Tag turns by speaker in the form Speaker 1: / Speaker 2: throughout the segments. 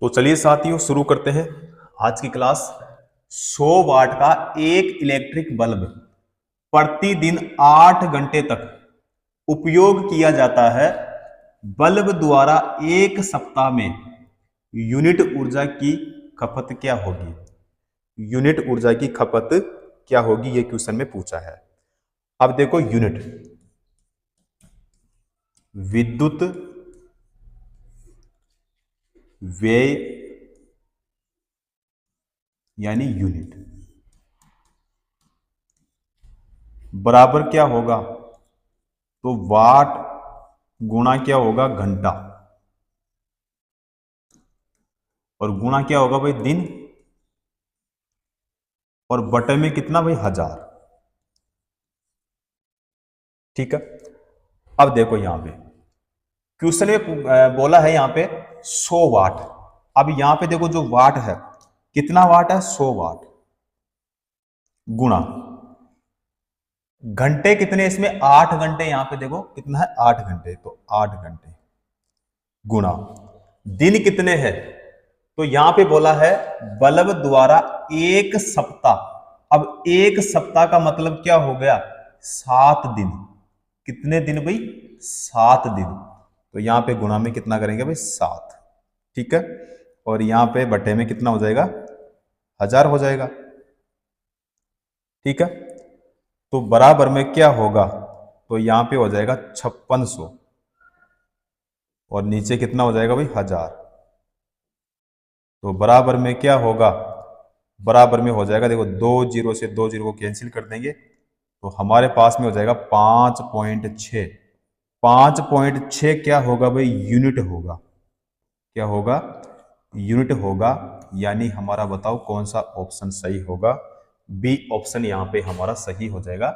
Speaker 1: तो चलिए साथियों शुरू करते हैं आज की क्लास। 100 वाट का एक इलेक्ट्रिक बल्ब प्रतिदिन 8 घंटे तक उपयोग किया जाता है। बल्ब द्वारा एक सप्ताह में यूनिट ऊर्जा की खपत क्या होगी? यूनिट ऊर्जा की खपत क्या होगी, ये क्वेश्चन में पूछा है। अब देखो, यूनिट विद्युत व्यय यानी यूनिट बराबर क्या होगा? तो वाट गुणा क्या होगा? घंटा, और गुणा क्या होगा भाई? दिन, और बटे में कितना भाई? 1000। ठीक है। अब देखो यहां पे क्वेश्चन में बोला है यहां पे 100 वाट। अब यहां पे देखो जो वाट है, कितना वाट है? 100 वाट गुणा घंटे कितने इसमें? 8 घंटे। यहां पे देखो कितना है? 8 घंटे। तो 8 घंटे गुणा दिन कितने हैं? तो यहां पे बोला है बल्ब द्वारा एक सप्ताह। अब एक सप्ताह का मतलब क्या हो गया? 7 दिन। कितने दिन भाई? 7 दिन। तो यहां पे गुणा में कितना करेंगे भाई? 7। ठीक है। और यहां पे बटे में कितना हो जाएगा? 1000 हो जाएगा। ठीक है। तो बराबर में क्या होगा? तो यहां पे हो जाएगा 5600, और नीचे कितना हो जाएगा भाई? 1000। तो बराबर में क्या होगा? बराबर में हो जाएगा, देखो 2 जीरो से 2 जीरो को कैंसिल कर देंगे तो हमारे पास में हो जाएगा 5.6। 5.6 क्या होगा भाई? यूनिट होगा। क्या होगा? यूनिट होगा। यानी हमारा बताओ कौन सा ऑप्शन सही होगा? बी ऑप्शन यहां पे हमारा सही हो जाएगा।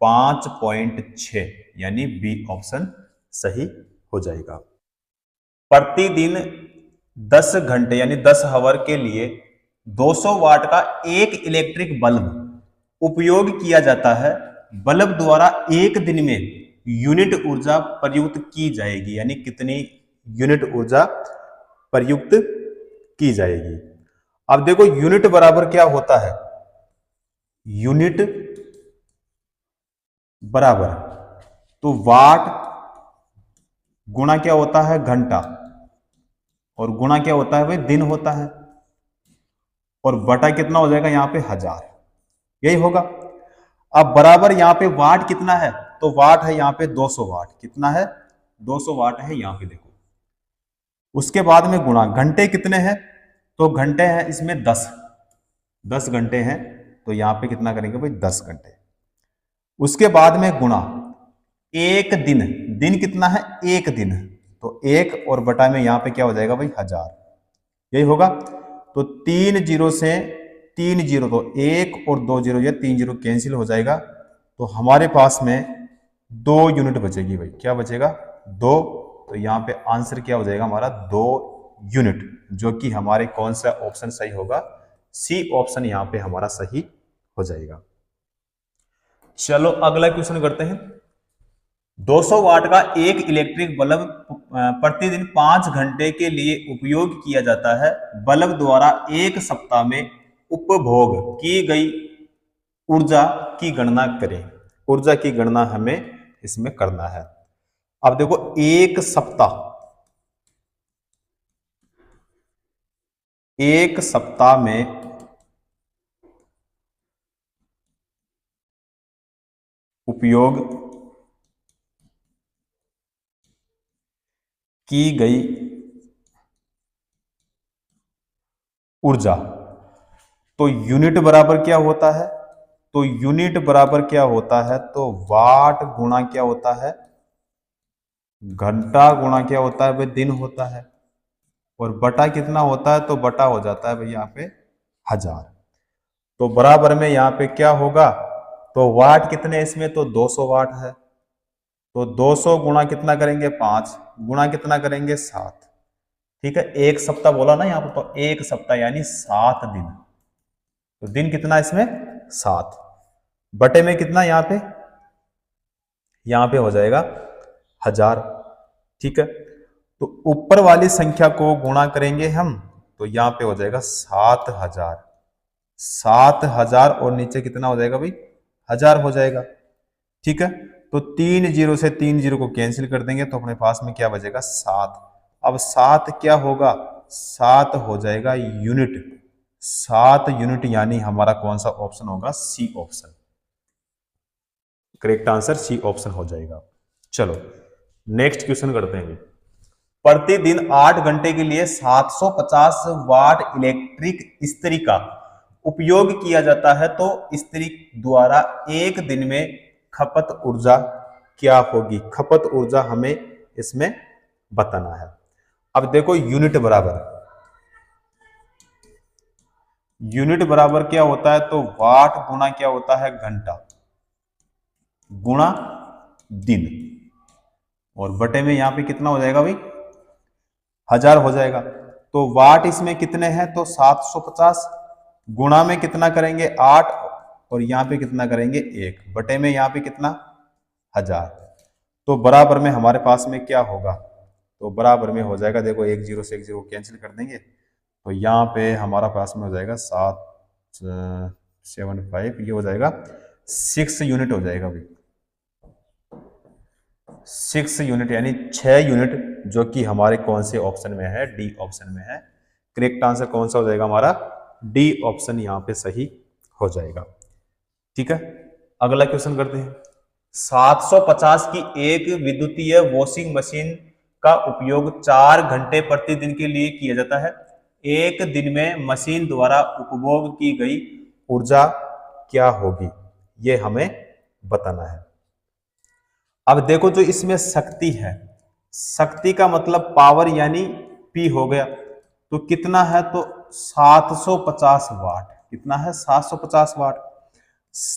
Speaker 1: 5.6 यानी बी ऑप्शन सही हो जाएगा। प्रतिदिन 10 घंटे यानी 10 आवर के लिए 200 वाट का एक इलेक्ट्रिक बल्ब उपयोग किया जाता है। बल्ब द्वारा एक दिन में यूनिट ऊर्जा प्रयुक्त की जाएगी, यानी कितनी यूनिट ऊर्जा प्रयुक्त की जाएगी? अब देखो यूनिट बराबर क्या होता है? यूनिट बराबर तो वाट गुणा क्या होता है? घंटा, और गुणा क्या होता है भाई? दिन होता है, और बटा कितना हो जाएगा? यहां पे 1000। यही होगा। अब बराबर यहां पे वाट कितना है? तो वाट है यहां पे 200 वाट। कितना है? 200 वाट है यहां पे देखो। उसके बाद में गुणा घंटे कितने हैं? तो घंटे हैं इसमें 10। 10 घंटे हैं। तो यहां पे कितना करेंगे भाई? 10 घंटे। उसके बाद में गुणा एक दिन। दिन कितना है? एक दिन। तो एक और बटा में यहां पे क्या हो जाएगा भाई? 1000। यही होगा। तो 3 जीरो से 3 जीरो, तो 1 और 2 जीरो, ये 3 जीरो कैंसिल हो जाएगा। तो हमारे पास में 2 यूनिट बचेगी भाई। क्या बचेगा? 2। तो यहां पे आंसर क्या हो जाएगा हमारा? 2 यूनिट, जो कि हमारे कौन सा ऑप्शन सही होगा? सी ऑप्शन यहां पे हमारा सही हो जाएगा। चलो अगला क्वेश्चन करते हैं। 200 वाट का एक इलेक्ट्रिक बल्ब प्रतिदिन 5 घंटे के लिए उपयोग किया जाता है। बल्ब द्वारा एक सप्ताह में उपभोग की गई ऊर्जा की गणना करें। ऊर्जा की गणना हमें इसमें करना है। अब देखो एक सप्ताह, एक सप्ताह में उपयोग की गई ऊर्जा, तो यूनिट बराबर क्या होता है? तो यूनिट बराबर क्या होता है? तो वाट गुणा क्या होता है? घंटा गुणा क्या होता है भाई? दिन होता है। और बटा कितना होता है? तो बटा हो जाता है भाई यहाँ पे 1000। तो बराबर में यहाँ पे क्या होगा? तो वाट कितने इसमें? तो 200 वाट है। तो 200 गुणा कितना करेंगे? 5 गुणा कितना करेंगे? 7। ठीक है। एक सप्ताह बोला ना यहाँ पर, तो एक सप्ताह यानी 7 दिन। तो दिन कितना इसमें? 7। बटे में कितना यहाँ पे? यहाँ पे हो जाएगा 1000। ठीक है। तो ऊपर वाली संख्या को गुणा करेंगे हम, तो यहाँ पे हो जाएगा 7,000। 7,000 और नीचे कितना हो जाएगा भाई, 1000 हो जाएगा। ठीक है, तो 3 जीरो से 3 जीरो को कैंसिल कर देंगे तो अपने पास में क्या बचेगा, 7। अब 7 क्या होगा, 7 हो जाएगा यूनिट। 7 यूनिट, यानी हमारा कौन सा ऑप्शन होगा, C option. Correct answer C option हो जाएगा। चलो नेक्स्ट क्वेश्चन करते हैं। प्रतिदिन 8 घंटे के लिए 750 वाट इलेक्ट्रिक इस्त्री का उपयोग किया जाता है, तो इस्त्री द्वारा एक दिन में खपत ऊर्जा क्या होगी। खपत ऊर्जा हमें इसमें बताना है। अब देखो यूनिट बराबर क्या होता है, तो वाट गुणा क्या होता है, घंटा गुणा दिन, और बटे में यहां पे कितना हो जाएगा भाई, 1000 हो जाएगा। तो वाट इसमें कितने हैं, तो 750, गुणा में कितना करेंगे 8, और यहां पे कितना करेंगे 1, बटे में यहां पे कितना 1000। तो बराबर में हमारे पास में क्या होगा, तो बराबर में हो जाएगा, देखो 1 जीरो से 1 जीरो कैंसिल कर देंगे, तो यहाँ पे हमारा पास में हो जाएगा 775, ये हो जाएगा 6 यूनिट हो जाएगा भाई, 6 यूनिट यानी 6 यूनिट, जो कि हमारे कौन से ऑप्शन में है, डी ऑप्शन में है। करेक्ट आंसर कौन सा हो जाएगा हमारा, डी ऑप्शन यहाँ पे सही हो जाएगा। ठीक है, अगला क्वेश्चन करते हैं। 750 की एक विद्युतीय वॉशिंग मशीन का उपयोग 4 घंटे प्रतिदिन के लिए किया जाता है। एक दिन में मशीन द्वारा उपभोग की गई ऊर्जा क्या होगी, ये हमें बताना है। अब देखो जो इसमें शक्ति है, शक्ति का मतलब पावर यानी पी हो गया, तो कितना है, तो 750 वाट। कितना है, 750 वाट।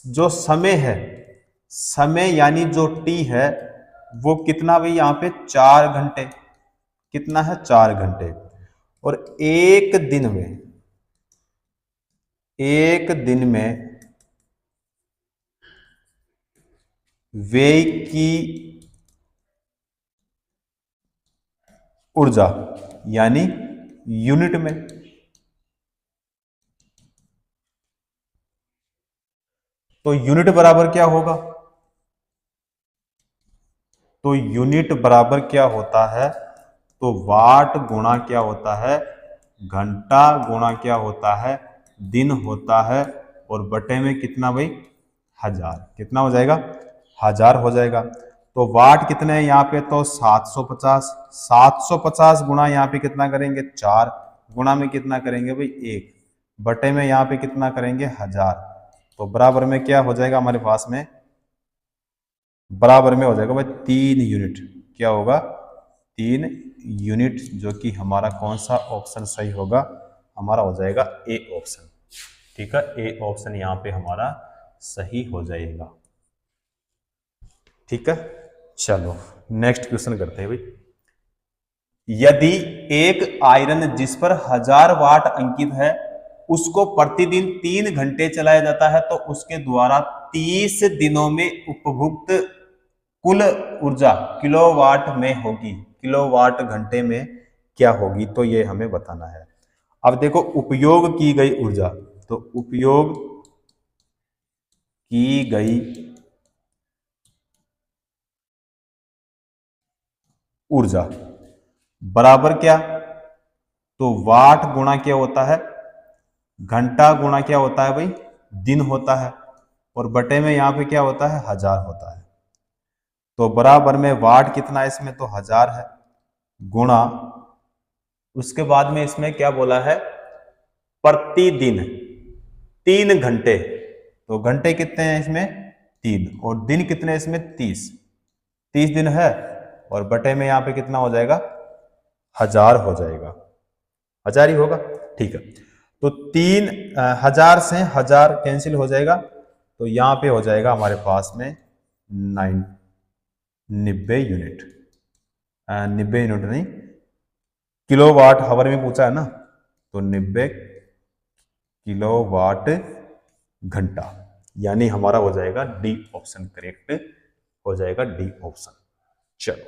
Speaker 1: जो समय है, समय यानी जो टी है, वो कितना भाई यहाँ पे 4 घंटे। कितना है, 4 घंटे। और एक दिन में व्यय की ऊर्जा यानी यूनिट में, तो यूनिट बराबर क्या होगा, तो यूनिट बराबर क्या होता है, तो वाट गुणा क्या होता है, घंटा गुणा क्या होता है, दिन होता है, और बटे में कितना भाई, 1000। कितना हो जाएगा, 1000 हो जाएगा। तो वाट कितने हैं यहाँ पे, तो 750। 750 गुणा यहाँ पे कितना करेंगे 4, गुणा में कितना करेंगे भाई 1, बटे में यहाँ पे कितना करेंगे 1000। तो बराबर में क्या हो जाएगा हमारे पास में, बराबर में हो जाएगा भाई 3 यूनिट। क्या होगा, 3 यूनिट, जो कि हमारा कौन सा ऑप्शन सही होगा, हमारा हो जाएगा ए ऑप्शन। ठीक है, ए ऑप्शन यहाँ पे हमारा सही हो जाएगा। ठीक है, चलो नेक्स्ट क्वेश्चन करते हैं भाई। यदि एक आयरन जिस पर 1000 वाट अंकित है, उसको प्रतिदिन 3 घंटे चलाया जाता है, तो उसके द्वारा 30 दिनों में उपभुक्त कुल ऊर्जा किलोवाट में होगी। किलोवाट घंटे में क्या होगी, तो ये हमें बताना है। अब देखो उपयोग की गई ऊर्जा, तो उपयोग की गई ऊर्जा बराबर क्या, तो वाट गुणा क्या होता है, घंटा गुणा क्या होता है भाई, दिन होता है, और बटे में यहां पे क्या होता है, 1000 होता है। तो बराबर में वाट कितना है इसमें, तो 1000 है, गुणा उसके बाद में इसमें क्या बोला है, प्रतिदिन 3 घंटे, तो घंटे कितने हैं इसमें 3, और दिन कितने इसमें 30 दिन है, और बटे में यहां पे कितना हो जाएगा, 1000 हो जाएगा, 1000 ही होगा। ठीक है, तो 3000 से 1000 कैंसिल हो जाएगा, तो यहां पे हो जाएगा हमारे पास में 90 यूनिट, 90 यूनिट नहीं, किलोवाट हावर में पूछा है ना, तो 90 किलोवाट घंटा, यानी हमारा हो जाएगा डी ऑप्शन करेक्ट हो जाएगा, डी ऑप्शन। चलो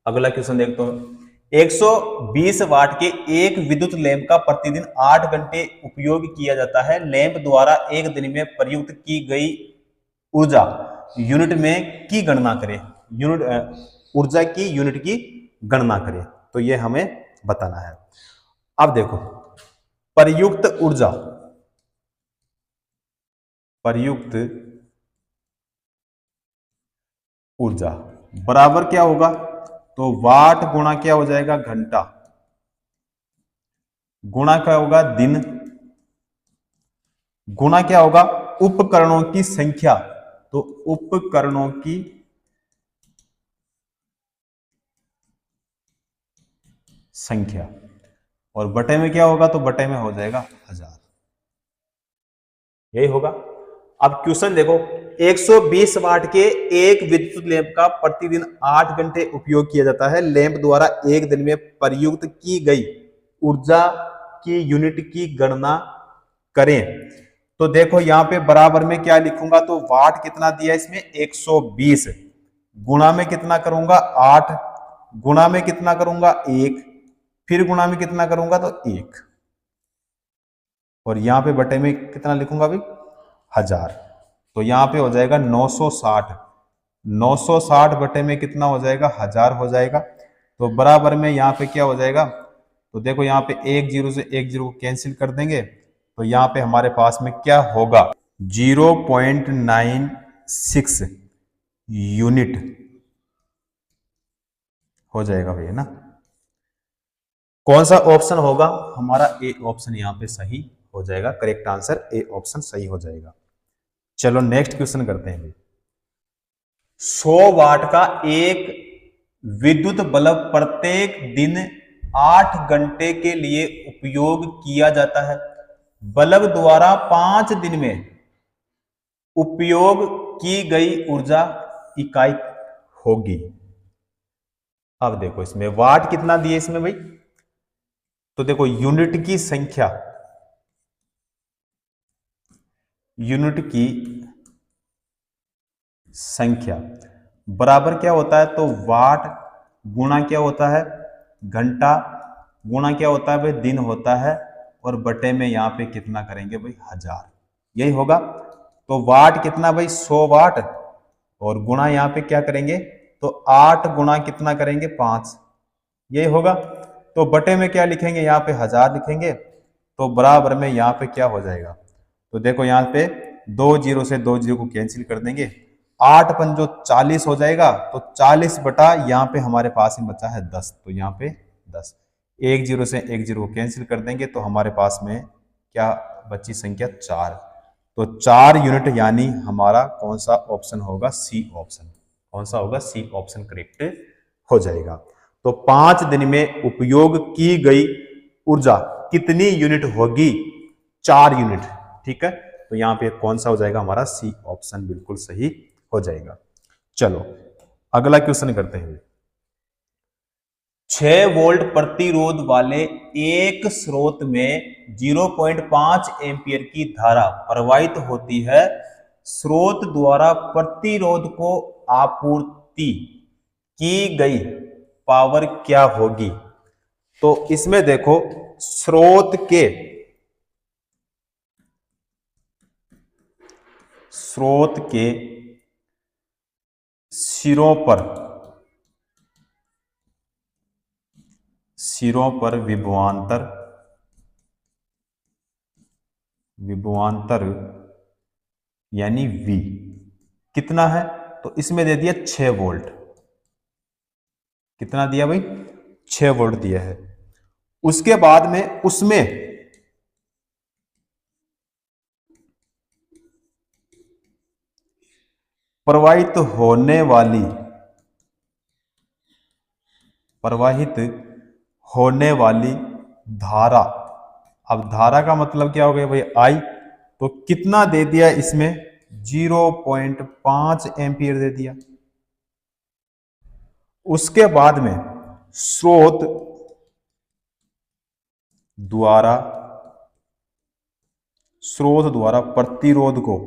Speaker 1: अगला क्वेश्चन देखते हैं। 120 वाट के एक विद्युत लैंप का प्रतिदिन 8 घंटे उपयोग किया जाता है। लैंप द्वारा एक दिन में प्रयुक्त की गई ऊर्जा यूनिट में की गणना करें। ऊर्जा की यूनिट की गणना करें, तो यह हमें बताना है। अब देखो, प्रयुक्त ऊर्जा, प्रयुक्त ऊर्जा बराबर क्या होगा, तो वाट गुणा क्या हो जाएगा, घंटा, गुणा क्या होगा, दिन, गुणा क्या होगा, उपकरणों की संख्या, तो उपकरणों की संख्या, और बटे में क्या होगा, तो बटे में हो जाएगा 1000, यही होगा। अब क्वेश्चन देखो, 120 वाट के एक विद्युत लैंप का प्रतिदिन 8 घंटे उपयोग किया जाता है। लैंप द्वारा एक दिन में प्रयुक्त की गई ऊर्जा की यूनिट की गणना करें। तो देखो यहां पे बराबर में क्या लिखूंगा, तो वाट कितना दिया इसमें 120, गुणा में कितना करूंगा 8, गुणा में कितना करूंगा 1, फिर गुणा में कितना करूंगा तो 1, और यहां पे बटे में कितना लिखूंगा भाई 1000, तो यहां पे हो जाएगा 960, 960 बटे में कितना हो जाएगा 1000 हो जाएगा। तो बराबर में यहाँ पे क्या हो जाएगा, तो देखो यहाँ पे एक जीरो से एक जीरो को कैंसिल कर देंगे, तो यहाँ पे हमारे पास में क्या होगा, 0.96 यूनिट हो जाएगा भैया ना। कौन सा ऑप्शन होगा हमारा, ए ऑप्शन यहाँ पे सही हो जाएगा, करेक्ट आंसर ए ऑप्शन सही हो जाएगा। चलो नेक्स्ट क्वेश्चन करते हैं। 100 वाट का एक विद्युत बल्ब प्रत्येक दिन 8 घंटे के लिए उपयोग किया जाता है। बल्ब द्वारा 5 दिन में उपयोग की गई ऊर्जा इकाई होगी। अब देखो इसमें वाट कितना दिए इसमें भाई, तो देखो यूनिट की संख्या, यूनिट की संख्या बराबर क्या होता है, तो वाट गुणा क्या होता है, घंटा, गुणा क्या होता है भाई, दिन होता है, और बटे में यहां पे कितना करेंगे भाई 1000, यही होगा। तो वाट कितना भाई 100 वाट, और गुणा यहां पे क्या करेंगे, तो 8 गुणा कितना करेंगे 5, यही होगा। तो बटे में क्या लिखेंगे, यहाँ पे 1000 लिखेंगे, तो बराबर में यहाँ पे क्या हो जाएगा, तो देखो यहाँ पे 2 जीरो से 2 जीरो को कैंसिल कर देंगे, 8 पंजो 40 हो जाएगा, तो 40 बटा यहाँ पे हमारे पास में बचा है 10, तो यहाँ पे 10, एक जीरो से एक जीरो को कैंसिल कर देंगे, तो हमारे पास में क्या बची संख्या 4, तो 4 यूनिट, यानी हमारा कौन सा ऑप्शन होगा, सी ऑप्शन, कौन सा होगा, सी ऑप्शन करेक्ट हो जाएगा। तो 5 दिन में उपयोग की गई ऊर्जा कितनी यूनिट होगी, 4 यूनिट, ठीक है। तो यहां पे कौन सा हो जाएगा हमारा, सी ऑप्शन बिल्कुल सही हो जाएगा। चलो अगला क्वेश्चन करते हैं। 6 वोल्ट प्रतिरोध वाले एक स्रोत में 0.5 एम्पियर की धारा प्रवाहित होती है। स्रोत द्वारा प्रतिरोध को आपूर्ति की गई पावर क्या होगी। तो इसमें देखो स्रोत के सिरों पर विभवांतर यानी V कितना है, तो इसमें दे दिया 6 वोल्ट, कितना दिया भाई 6 वोल्ट दिया है। उसके बाद में उसमें प्रवाहित होने वाली धारा, अब धारा का मतलब क्या हो गया भाई आई, तो कितना दे दिया इसमें 0.5 एम्पियर दे दिया। उसके बाद में स्रोत द्वारा प्रतिरोध को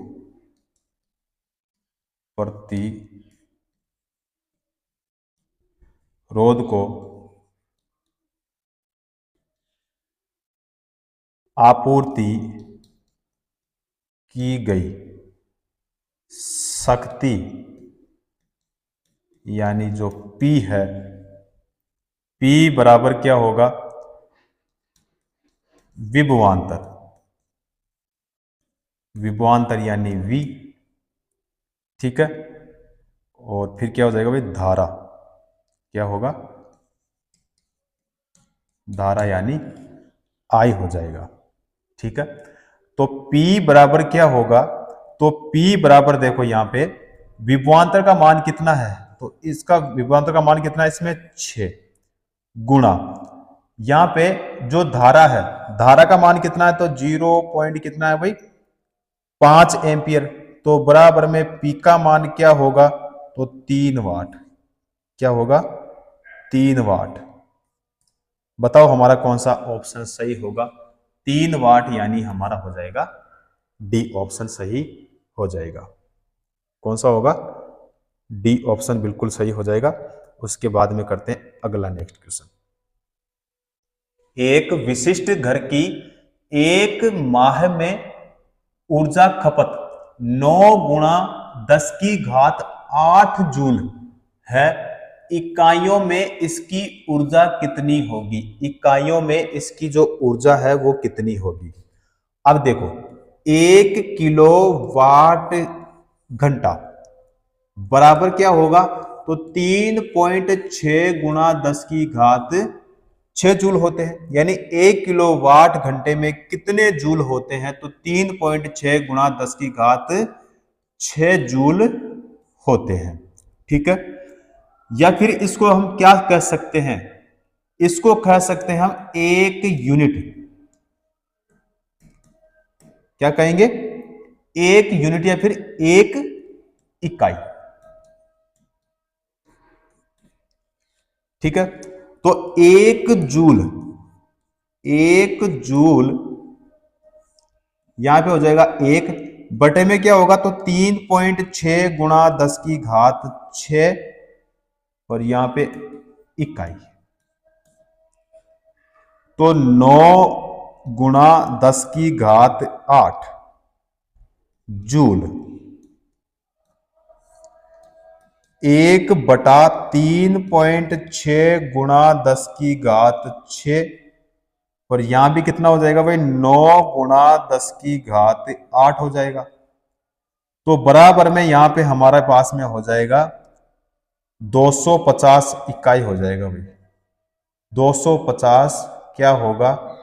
Speaker 1: आपूर्ति की गई शक्ति यानी जो P है, P बराबर क्या होगा, विभवांतर, विभवांतर यानी V, ठीक है। और फिर क्या हो जाएगा भाई, धारा, क्या होगा, धारा यानी I हो जाएगा, ठीक है। तो P बराबर क्या होगा, तो P बराबर देखो यहां पे विभवांतर का मान कितना है, तो इसका विभवांतर का मान कितना है इसमें 6 गुणा यहां पे जो धारा है, धारा का मान कितना है, तो 0 पॉइंट कितना है भाई 5 एम्पियर, तो बराबर में P का मान क्या होगा, तो 3 वाट, क्या होगा 3 वाट। बताओ हमारा कौन सा ऑप्शन सही होगा, 3 वाट यानी हमारा हो जाएगा डी ऑप्शन सही हो जाएगा। कौन सा होगा, डी ऑप्शन बिल्कुल सही हो जाएगा। उसके बाद में करते हैं अगला नेक्स्ट क्वेश्चन। एक विशिष्ट घर की एक माह में ऊर्जा खपत 9 गुणा 10 की घात 8 जूल है, इकाइयों में इसकी ऊर्जा कितनी होगी, इकाइयों में इसकी जो ऊर्जा है वो कितनी होगी। अब देखो 1 किलो वाट घंटा बराबर क्या होगा, तो 3.6 गुणा 10 की घात 6 जूल होते हैं, यानी 1 किलो वाट घंटे में कितने जूल होते हैं, तो 3.6 गुणा 10 की घात 6 जूल होते हैं, ठीक है। या फिर इसको हम क्या कह सकते हैं, इसको कह सकते हैं हम एक यूनिट, क्या कहेंगे, एक यूनिट या फिर एक इकाई, ठीक है। तो एक जूल यहां पे हो जाएगा 1 बटे में क्या होगा, तो 3.6 गुणा 10 की घात 6 और यहां पे इकाई, तो 9 गुणा 10 की घात 8 जूल, 1 बटा 3.6 गुणा 10 की घात 6 और यहां भी कितना हो जाएगा भाई, 9 गुणा 10 की घात 8 हो जाएगा। तो बराबर में यहां पे हमारे पास में हो जाएगा 250 इकाई हो जाएगा भाई, 250 क्या होगा,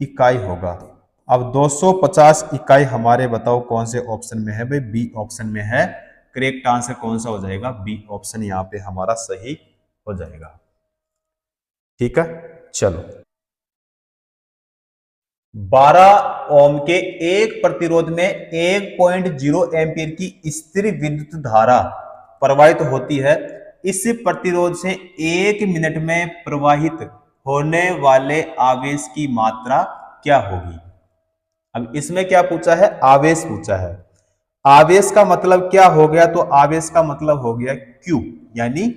Speaker 1: इकाई होगा। अब 250 इकाई हमारे बताओ कौन से ऑप्शन में है भाई, बी ऑप्शन में है। करेक्ट आंसर कौन सा हो जाएगा, बी ऑप्शन यहां पे हमारा सही हो जाएगा, ठीक है। चलो 12 ओम के एक प्रतिरोध में 1.0 एम्पीयर की स्थिर विद्युत धारा प्रवाहित होती है, इस प्रतिरोध से 1 मिनट में प्रवाहित होने वाले आवेश की मात्रा क्या होगी। अब इसमें क्या पूछा है, आवेश पूछा है। आवेश का मतलब क्या हो गया, तो आवेश का मतलब हो गया Q यानी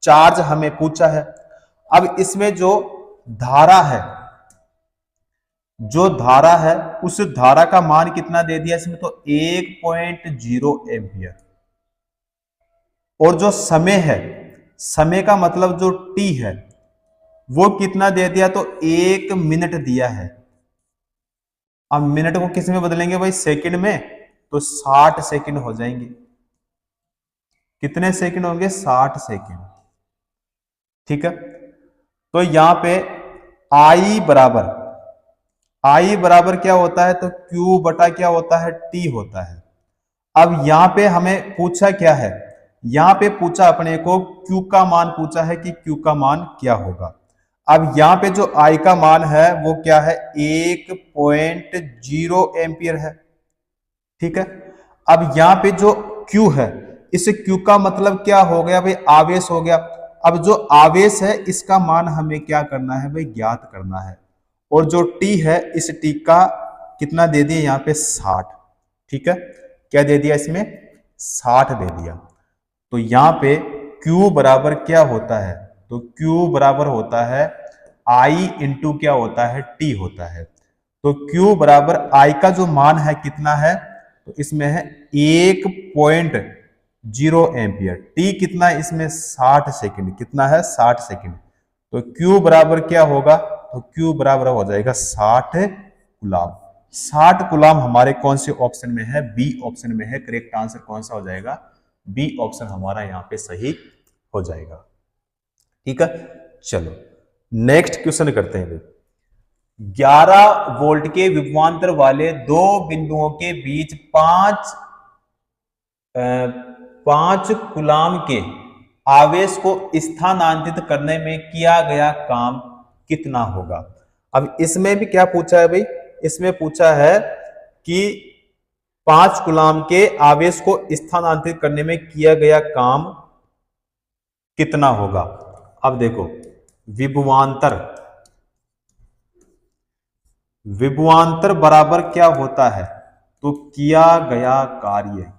Speaker 1: चार्ज हमें पूछा है। अब इसमें जो धारा है, उस धारा का मान कितना दे दिया इसमें, तो 1.0 एम्पियर। और जो समय है, समय का मतलब जो T है वो कितना दे दिया, तो 1 मिनट दिया है। अब मिनट को किस में बदलेंगे भाई, सेकंड में, तो 60 सेकंड हो जाएंगे। कितने सेकंड होंगे, 60 सेकंड, ठीक है। तो यहां पे I बराबर क्या होता है, तो Q बटा क्या होता है, T होता है। अब यहां पे हमें पूछा क्या है, यहां पे पूछा अपने को Q का मान पूछा है कि Q का मान क्या होगा। अब यहां पे जो I का मान है वो क्या है, 1.0 एम्पियर है, ठीक है। अब यहां पे जो Q है, इस Q का मतलब क्या हो गया भाई, आवेश हो गया। अब जो आवेश है इसका मान हमें क्या करना है भाई, ज्ञात करना है। और जो T है, इस T का कितना दे दिया यहाँ पे 60, ठीक है। क्या दे दिया इसमें, 60 दे दिया। तो यहाँ पे Q बराबर क्या होता है, तो Q बराबर होता है I इंटू क्या होता है, T होता है। तो Q बराबर I का जो मान है कितना है, तो इसमें है 1.0 एम्पियर। T कितना है इसमें 60 सेकंड, कितना है 60 सेकंड। तो Q बराबर क्या होगा, तो Q बराबर हो जाएगा 60 कूलाम। 60 कूलाम हमारे कौन से ऑप्शन में है, बी ऑप्शन में है। करेक्ट आंसर कौन सा हो जाएगा, बी ऑप्शन हमारा यहाँ पे सही हो जाएगा। ठीक है, चलो नेक्स्ट क्वेश्चन करते हैं। 11 वोल्ट के विभवांतर वाले दो बिंदुओं के बीच 5 कूलाम के आवेश को स्थानांतरित करने में किया गया काम कितना होगा। अब इसमें भी क्या पूछा है भाई, इसमें पूछा है कि 5 कूलाम के आवेश को स्थानांतरित करने में किया गया काम कितना होगा। अब देखो विभवांतर बराबर क्या होता है, तो किया गया कार्य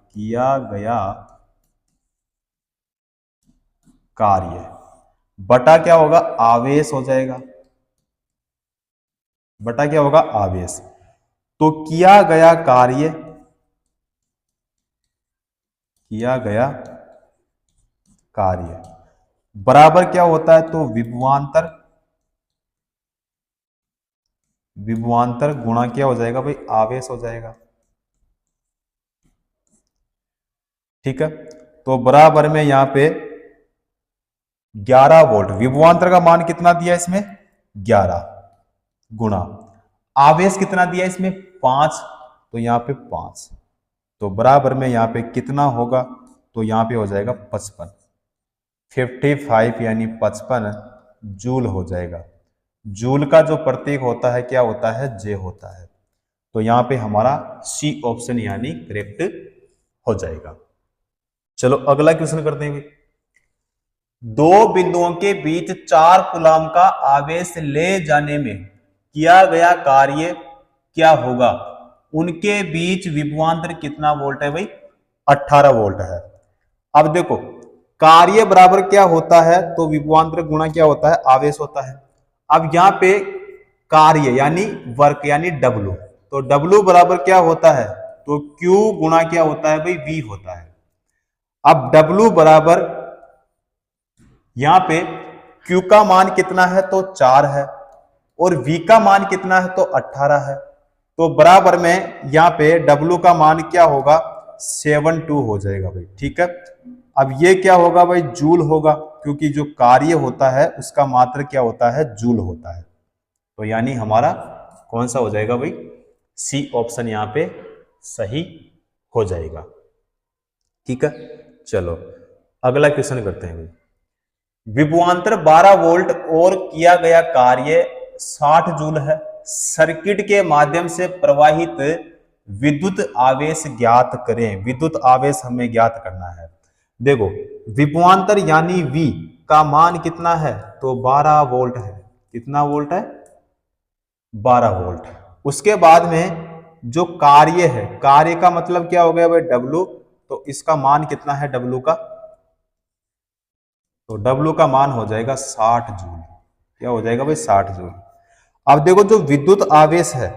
Speaker 1: बटा क्या होगा, आवेश हो जाएगा, बटा क्या होगा, आवेश। तो किया गया कार्य बराबर क्या होता है, तो विभवांतर गुणा क्या हो जाएगा भाई, आवेश हो जाएगा। ठीक है, तो बराबर में यहां पे 11 वोल्ट, विभवांतर का मान कितना दिया इसमें 11, गुणा आवेश कितना दिया इसमें 5, तो यहां पे 5, तो बराबर में यहां पे कितना होगा, तो यहां पे हो जाएगा 55 यानी 55 जूल हो जाएगा। जूल का जो प्रतीक होता है क्या होता है, जे होता है। तो यहां पे हमारा सी ऑप्शन यानी करेक्ट हो जाएगा। चलो अगला क्वेश्चन करते हैं। दो बिंदुओं के बीच 4 कूलाम का आवेश ले जाने में किया गया कार्य क्या होगा। उनके बीच विभवांतर कितना वोल्ट है भाई, 18 वोल्ट है। अब देखो कार्य बराबर क्या होता है, तो विभवांतर गुणा क्या होता है, आवेश होता है। अब यहां पे कार्य यानी वर्क यानी W, तो W बराबर क्या होता है, तो Q गुणा क्या होता है भाई, V होता है। अब W बराबर यहां पे Q का मान कितना है, तो 4 है, और V का मान कितना है, तो 18 है। तो बराबर में यहां पे W का मान क्या होगा, 72 हो जाएगा भाई। ठीक है, अब ये क्या होगा भाई, जूल होगा, क्योंकि जो कार्य होता है उसका मात्र क्या होता है, जूल होता है। तो यानी हमारा कौन सा हो जाएगा भाई, सी ऑप्शन यहां पे सही हो जाएगा। ठीक है, चलो अगला क्वेश्चन करते हैं भाई। विभवांतर 12 वोल्ट और किया गया कार्य 60 जूल है। सर्किट के माध्यम से प्रवाहित विद्युत आवेश ज्ञात करें। विद्युत आवेश हमें ज्ञात करना है। देखो विभवांतर यानी V का मान कितना है, तो 12 वोल्ट है। कितना वोल्ट है, 12 वोल्ट। उसके बाद में जो कार्य है, कार्य का मतलब क्या हो गया भाई W, तो इसका मान कितना है W का, तो W का मान हो जाएगा 60 जूल। क्या हो जाएगा भाई, 60 जूल। अब देखो जो विद्युत आवेश है,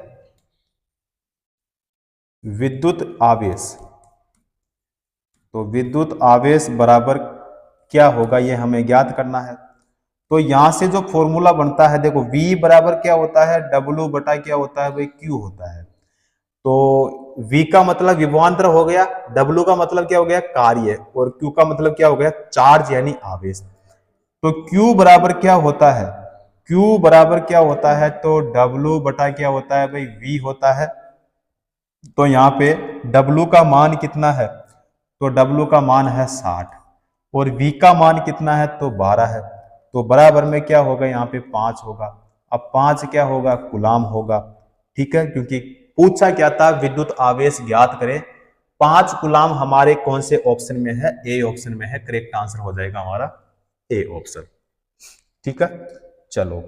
Speaker 1: विद्युत आवेश, तो विद्युत आवेश बराबर क्या होगा ये हमें ज्ञात करना है। तो यहां से जो फॉर्मूला बनता है, देखो V बराबर क्या होता है, W बटा क्या होता है भाई, Q होता है। तो V का मतलब विभवांतर हो गया, W का मतलब क्या हो गया, कार्य, और Q का मतलब क्या हो गया, चार्ज यानी आवेश। तो Q बराबर क्या होता है, Q बराबर क्या होता है, तो W बटा क्या होता है भाई, V होता है। तो यहाँ पे W का मान कितना है, तो W का मान है 60, और V का मान कितना है, तो 12 है। तो बराबर में क्या होगा, यहाँ पे 5 होगा। अब 5 क्या होगा, कूलाम होगा। ठीक है, क्योंकि पूछा क्या था, विद्युत आवेश ज्ञात करें। 5 कूलाम हमारे कौन से ऑप्शन में है, ए ऑप्शन में है। करेक्ट आंसर हो जाएगा हमारा ए ऑप्शन। ठीक है, चलो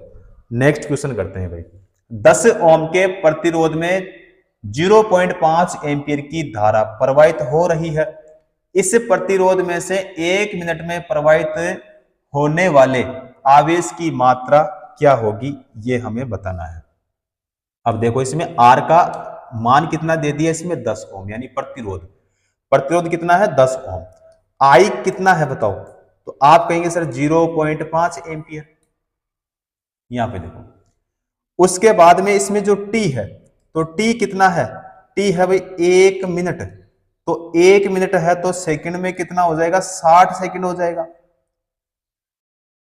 Speaker 1: नेक्स्ट क्वेश्चन करते हैं भाई। 10 ओम के प्रतिरोध में 0.5 एम्पीयर की धारा प्रवाहित हो रही है। इस प्रतिरोध में से 1 मिनट में प्रवाहित होने वाले आवेश की मात्रा क्या होगी, ये हमें बताना है। अब देखो इसमें आर का मान कितना दे दिया, इसमें 10 ओम, यानी प्रतिरोध, प्रतिरोध कितना है 10 ओम। आई कितना है बताओ, तो आप कहेंगे सर 0.5 एम्पियर, यहां पे देखो। उसके बाद में इसमें जो टी है, तो टी कितना है, टी है भाई 1 मिनट, तो 1 मिनट है तो सेकंड में कितना हो जाएगा, 60 सेकंड हो जाएगा।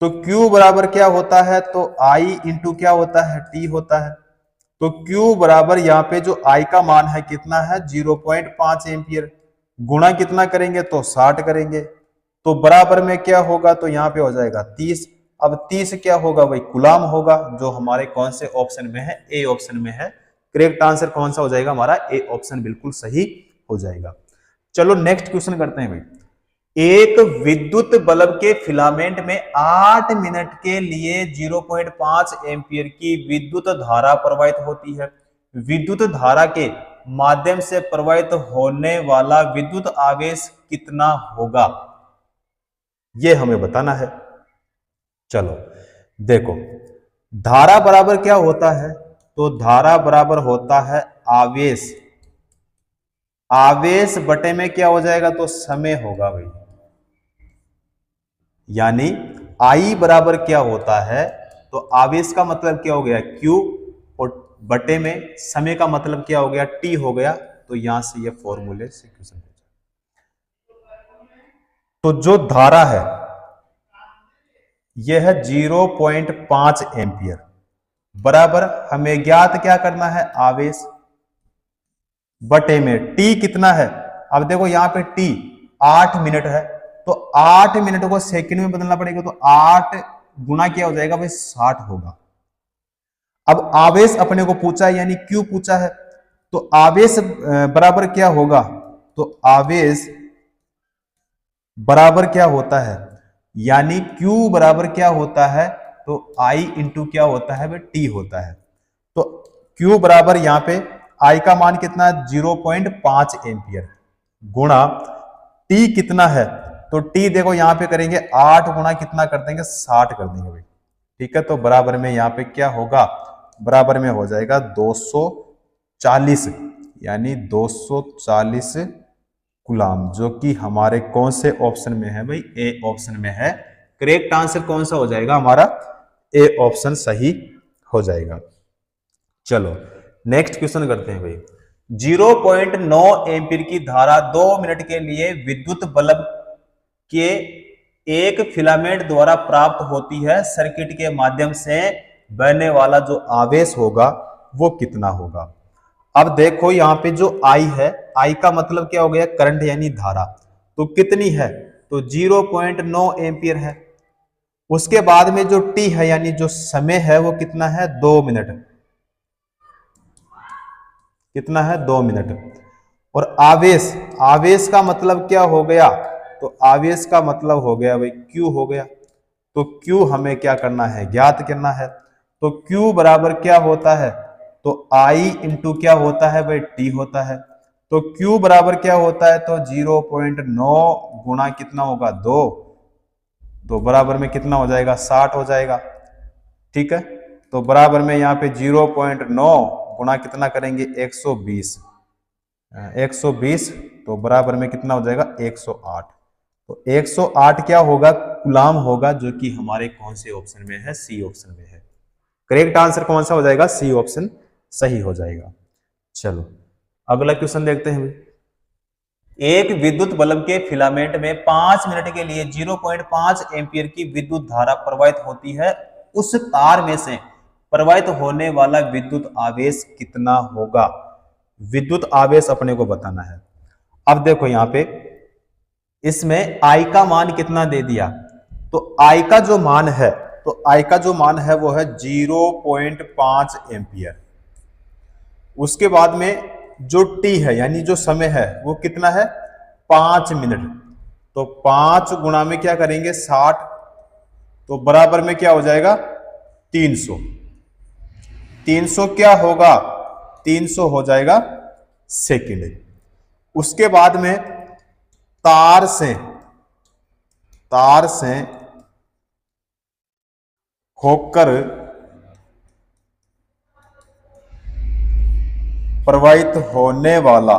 Speaker 1: तो Q बराबर क्या होता है, तो I इंटू क्या होता है, T होता है। तो Q बराबर यहाँ पे जो I का मान है कितना है 0.5 एम्पियर, गुणा कितना करेंगे तो 60 करेंगे, तो बराबर में क्या होगा, तो यहाँ पे हो जाएगा 30। अब 30 क्या होगा भाई, गुलाम होगा, जो हमारे कौन से ऑप्शन में है, ए ऑप्शन में है। करेक्ट आंसर कौन सा हो जाएगा हमारा, ए ऑप्शन बिल्कुल सही हो जाएगा। चलो नेक्स्ट क्वेश्चन करते हैं भाई। एक विद्युत बल्ब के फिलामेंट में 8 मिनट के लिए 0.5 एम्पियर की विद्युत धारा प्रवाहित होती है। विद्युत धारा के माध्यम से प्रवाहित होने वाला विद्युत आवेश कितना होगा, यह हमें बताना है। चलो देखो, धारा बराबर क्या होता है, तो धारा बराबर होता है आवेश, आवेश बटे में क्या हो जाएगा, तो समय होगा भाई। यानी आई बराबर क्या होता है, तो आवेश का मतलब क्या हो गया Q, और बटे में समय का मतलब क्या हो गया, T हो गया। तो यहां से ये फॉर्मूले से क्वेश्चन हो जाए। तो जो धारा है यह है 0.5 एम्पियर, बराबर हमें ज्ञात क्या करना है, आवेश, बटे में T कितना है। अब देखो यहां पे T 8 मिनट है, तो 8 मिनट को सेकंड में बदलना पड़ेगा, तो 8 गुना क्या हो जाएगा भाई, 60 होगा। अब आवेश अपने को पूछा है, यानी Q पूछा है, तो आवेश बराबर क्या होगा, तो आवेश बराबर क्या होता है, यानी Q बराबर क्या होता है, तो I इंटू क्या होता है भाई, T होता है। तो Q बराबर यहां पे I का मान कितना है 0.5 एम्पियर, गुणा T कितना है, तो T देखो यहां पे करेंगे 8 गुणा कितना कर देंगे, 60 कर देंगे भाई। ठीक है, तो बराबर में यहां पे क्या होगा, बराबर में हो जाएगा 240, यानी 240 गुलाम, जो कि हमारे कौन से ऑप्शन में है भाई, ए ऑप्शन में है। करेक्ट आंसर कौन सा हो जाएगा हमारा, ए ऑप्शन सही हो जाएगा। चलो नेक्स्ट क्वेश्चन करते हैं भाई। 0.9 एम्पीयर की धारा 2 मिनट के लिए विद्युत बल्ब के एक फिलामेंट द्वारा प्राप्त होती है। सर्किट के माध्यम से बहने वाला जो आवेश होगा वो कितना होगा। अब देखो यहां पे जो I है, I का मतलब क्या हो गया, करंट यानी धारा, तो कितनी है, तो 0.9 एम्पियर है। उसके बाद में जो T है, यानी जो समय है, वो कितना है 2 मिनट, कितना है 2 मिनट। और आवेश, आवेश का मतलब क्या हो गया, तो आवेश का मतलब हो गया भाई Q हो गया। तो Q हमें क्या करना है, ज्ञात करना है। तो Q बराबर क्या होता है, तो I इंटू क्या होता है भाई, T होता है। तो Q बराबर क्या होता है, तो 0.9 गुणा कितना होगा 2, तो बराबर में कितना हो जाएगा 60 हो जाएगा। ठीक है, तो बराबर में यहाँ पे 0.9 गुणा कितना करेंगे 120, 120, तो बराबर में कितना हो जाएगा 108। तो 108 क्या होगा, कूलाम होगा, जो कि हमारे कौन से ऑप्शन में है, सी ऑप्शन में है। करेक्ट आंसर कौन सा हो जाएगा, सी ऑप्शन सही हो जाएगा। चलो अगला क्वेश्चन देखते हैं। एक विद्युत बल्ब के फिलामेंट में 5 मिनट के लिए 0.5 एम्पियर की विद्युत धारा प्रवाहित होती है। उस तार में से प्रवाहित होने वाला विद्युत आवेश कितना होगा। विद्युत आवेश अपने को बताना है। अब देखो यहां पे इसमें I का मान कितना दे दिया, तो I का जो मान है, तो I का जो मान है वो है 0.5 एम्पियर। उसके बाद में जो T है, यानी जो समय है, वो कितना है 5 मिनट। तो 5 गुणा में क्या करेंगे 60, तो बराबर में क्या हो जाएगा 300। 300 क्या होगा, 300 हो जाएगा सेकेंड। उसके बाद में तार से, तार से होकर प्रवाहित होने वाला,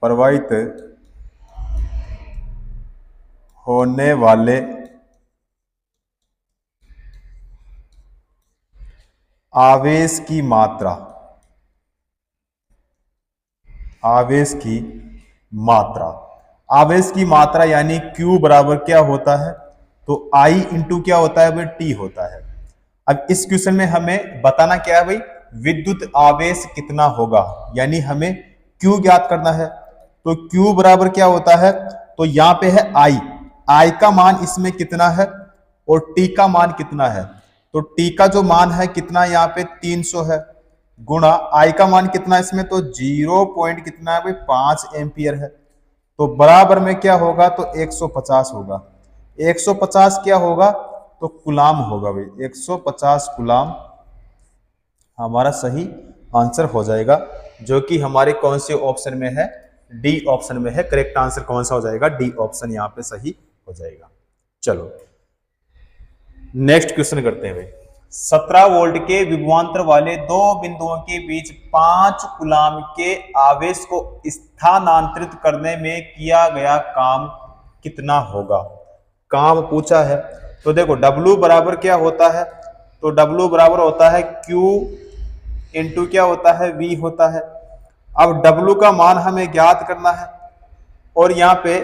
Speaker 1: प्रवाहित होने वाले आवेश की मात्रा, आवेश की मात्रा, आवेश की मात्रा यानी Q बराबर क्या होता है, तो I इंटू क्या होता है भाई, T होता है। अब इस क्वेश्चन में हमें बताना क्या है भाई, विद्युत आवेश कितना होगा, यानी हमें Q ज्ञात करना है। तो Q बराबर क्या होता है, तो यहां पे है I का मान इसमें कितना है और T का मान कितना है। तो T का जो मान है कितना, यहाँ पे 300 है, गुणा I का मान कितना इसमें, तो 0 पॉइंट कितना है भाई, 5 एम्पियर है। तो बराबर में क्या होगा, तो 150 होगा। 150 क्या होगा, तो कुलाम होगा भाई, 150 कुलाम हमारा सही आंसर हो जाएगा, जो कि हमारे कौन से ऑप्शन में है, डी ऑप्शन में है। करेक्ट आंसर कौन सा हो जाएगा, डी ऑप्शन यहाँ पे सही हो जाएगा। चलो नेक्स्ट क्वेश्चन करते हैं भाई। 17 वोल्ट के विभवांतर वाले दो बिंदुओं के बीच 5 कूलाम के आवेश को स्थानांतरित करने में किया गया काम कितना होगा। काम पूछा है, तो देखो W बराबर क्या होता है, तो W बराबर होता है Q इंटू क्या होता है, V होता है। अब W का मान हमें ज्ञात करना है और यहाँ पे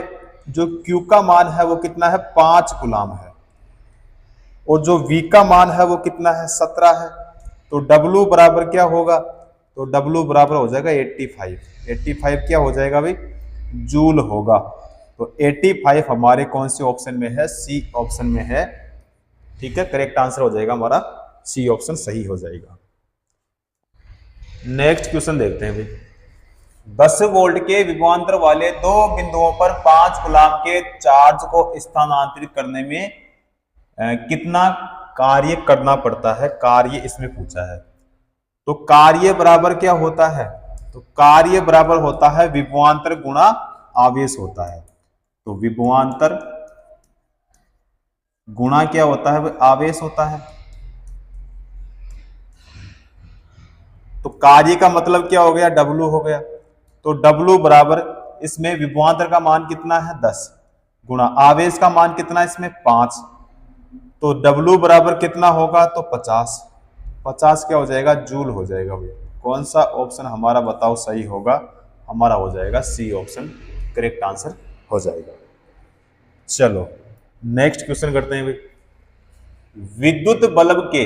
Speaker 1: जो Q का मान है वो कितना है, 5 कूलाम है, और जो V का मान है वो कितना है, 17 है। तो W बराबर क्या होगा, तो W बराबर हो जाएगा 85। 85 क्या हो जाएगा भाई, जूल होगा। तो 85 हमारे कौन से ऑप्शन में है, सी ऑप्शन में है। ठीक है, करेक्ट आंसर हो जाएगा हमारा सी ऑप्शन सही हो जाएगा। नेक्स्ट क्वेश्चन देखते हैं भाई। 10 वोल्ट के विभवांतर वाले दो बिंदुओं पर 5 कूलाम के चार्ज को स्थानांतरित करने में कितना कार्य करना पड़ता है, कार्य इसमें पूछा है। तो कार्य बराबर क्या होता है, तो कार्य बराबर होता है विभवांतर गुणा आवेश होता है। तो विभवांतर गुणा क्या होता है, आवेश होता है। तो कार्य का मतलब क्या हो गया, W हो गया। तो W बराबर इसमें विभवांतर का मान कितना है, 10 गुणा आवेश का मान कितना इसमें 5। तो W बराबर कितना होगा, तो 50। 50 क्या हो जाएगा, जूल हो जाएगा भैया। कौन सा ऑप्शन हमारा बताओ सही होगा, हमारा हो जाएगा सी ऑप्शन करेक्ट आंसर हो जाएगा। चलो नेक्स्ट क्वेश्चन करते हैं भाई। विद्युत बल्ब के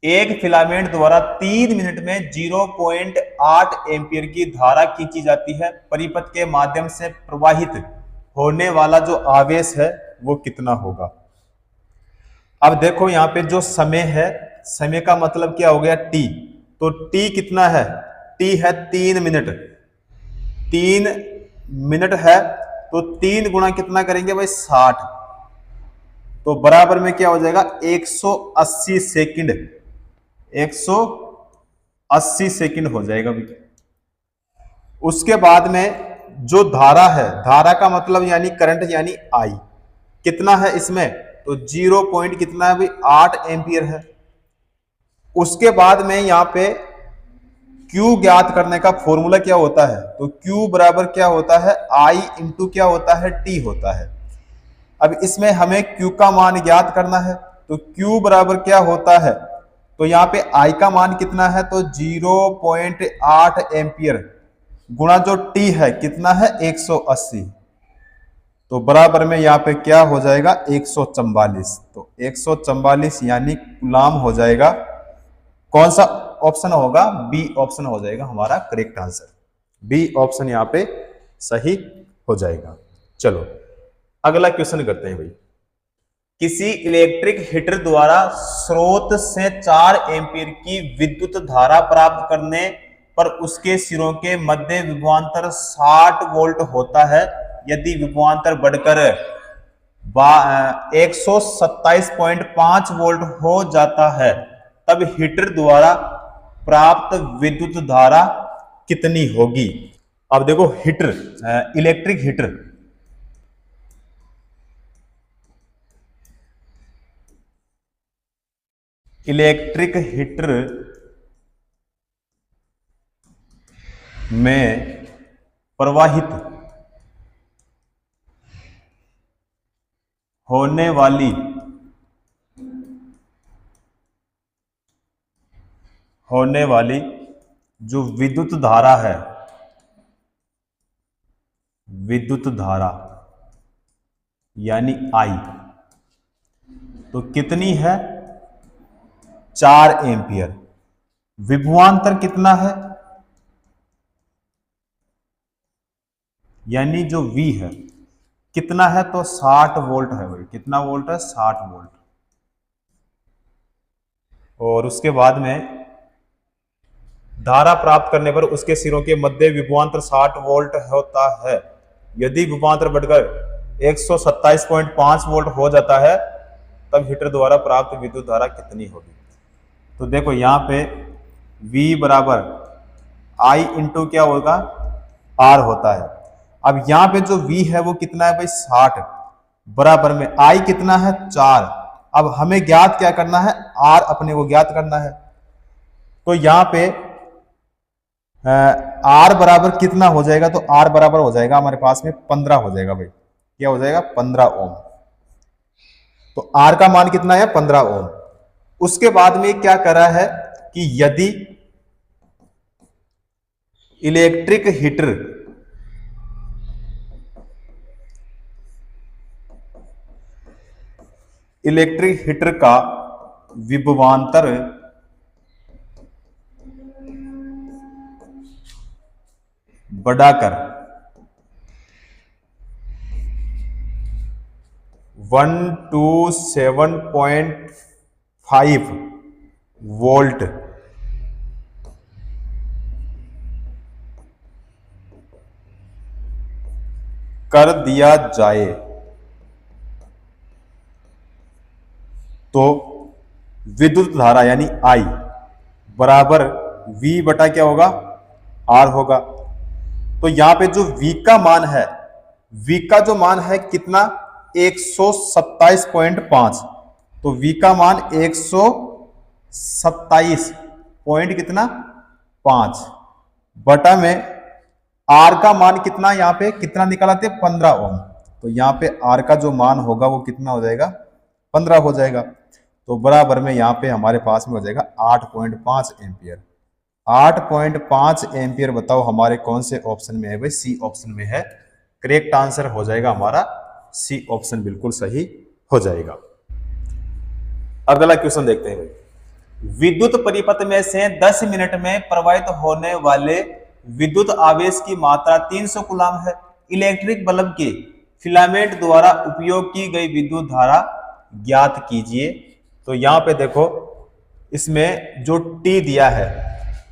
Speaker 1: एक फिलामेंट द्वारा 3 मिनट में 0.8 एम्पियर की धारा खींची जाती है। परिपथ के माध्यम से प्रवाहित होने वाला जो आवेश है वो कितना होगा। अब देखो यहाँ पे जो समय है, समय का मतलब क्या हो गया, टी। तो टी कितना है, टी है 3 मिनट। 3 मिनट है तो 3 गुणा कितना करेंगे भाई, 60। तो बराबर में क्या हो जाएगा, 180 सेकंड। 180 सेकंड हो जाएगा भाई। उसके बाद में जो धारा है, धारा का मतलब यानी करंट यानी आई कितना है इसमें, तो 0 पॉइंट कितना है भाई, 8 एम्पियर है। उसके बाद में यहां पे Q ज्ञात करने का फॉर्मूला क्या होता है, तो Q बराबर क्या होता है, I इंटू क्या होता है, T होता है। अब इसमें हमें Q का मान ज्ञात करना है, तो Q बराबर क्या होता है, तो यहाँ पे I का मान कितना है, तो 0.8 एम्पियर गुणा जो T है कितना है, 180। तो बराबर में यहाँ पे क्या हो जाएगा, 144। तो 144 यानी कूलाम हो जाएगा। कौन सा ऑप्शन होगा, बी ऑप्शन हो जाएगा हमारा करेक्ट आंसर। बी ऑप्शन यहाँ पे सही हो जाएगा। चलो अगला क्वेश्चन करते हैं भाई। किसी इलेक्ट्रिक हीटर द्वारा स्रोत से 4 एम्पीयर की विद्युत धारा प्राप्त करने पर उसके सिरों के मध्य विभवांतर 60 वोल्ट होता है। यदि विभवांतर बढ़कर 127.5 वोल्ट हो जाता है तब हीटर द्वारा प्राप्त विद्युत धारा कितनी होगी। अब देखो heater, electric heater, electric heater में प्रवाहित होने वाली जो विद्युत धारा है, विद्युत धारा यानी आई, तो कितनी है? 4 एम्पियर। विभवांतर कितना है? यानी जो V है कितना है? तो 60 वोल्ट है भाई। कितना वोल्ट है? 60 वोल्ट। और उसके बाद में धारा प्राप्त करने पर उसके सिरों के मध्य विभवांतर 60 वोल्ट होता है। यदि विभवांतर बढ़कर 127.5 वोल्ट हो जाता है तब हीटर द्वारा प्राप्त विद्युत धारा कितनी होगी? तो देखो यहाँ पे V बराबर I इंटू क्या होगा? R होता है। अब यहाँ पे जो V है वो कितना है भाई? 60 बराबर में I कितना है? 4। अब हमें ज्ञात क्या करना है? R अपने को ज्ञात करना है। तो यहाँ पे R बराबर कितना हो जाएगा? तो R बराबर हो जाएगा हमारे पास में 15 हो जाएगा भाई। क्या हो जाएगा? 15 ओम। तो R का मान कितना है? 15 ओम। उसके बाद में क्या करा है कि यदि इलेक्ट्रिक हीटर का विभवांतर बढ़ाकर 127.5 वोल्ट कर दिया जाए तो विद्युत धारा यानी I बराबर V बटा क्या होगा? R होगा। तो यहां पे जो V का मान है, V का जो मान है कितना? 127.5। तो V का मान 127 पॉइंट कितना? 5 बटा में R का मान कितना? यहाँ पे कितना निकाला थे? 15 ओम। तो यहाँ पे R का जो मान होगा वो कितना हो जाएगा? 15 हो जाएगा। तो बराबर में यहाँ पे हमारे पास में हो जाएगा 8.5 एम्पियर। 8.5 एम्पियर बताओ हमारे कौन से ऑप्शन में है भाई? सी ऑप्शन में है। करेक्ट आंसर हो जाएगा हमारा सी ऑप्शन, बिल्कुल सही हो जाएगा। अगला क्वेश्चन देखते हैं भाई। विद्युत परिपथ में से 10 मिनट में प्रवाहित होने वाले विद्युत आवेश की मात्रा 300 कूलम है। इलेक्ट्रिक बल्ब के फिलामेंट द्वारा उपयोग की गई विद्युत धारा ज्ञात कीजिए। तो यहां पे देखो, इसमें जो T दिया है,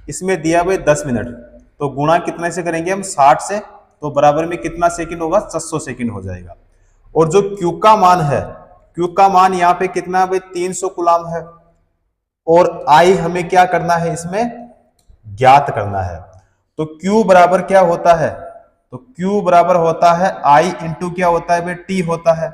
Speaker 1: इसमें दिया हुआ 10 मिनट, तो गुणा कितने से करेंगे हम? 60 से। तो बराबर में कितना सेकंड होगा? 600 सेकंड हो जाएगा। और जो Q का मान है, Q का मान यहाँ पे कितना है भाई? 300 कूलम है। और I हमें क्या करना है? इसमें ज्ञात करना है। तो Q बराबर क्या होता है? तो Q बराबर होता है I इंटू क्या होता है भाई? T होता है।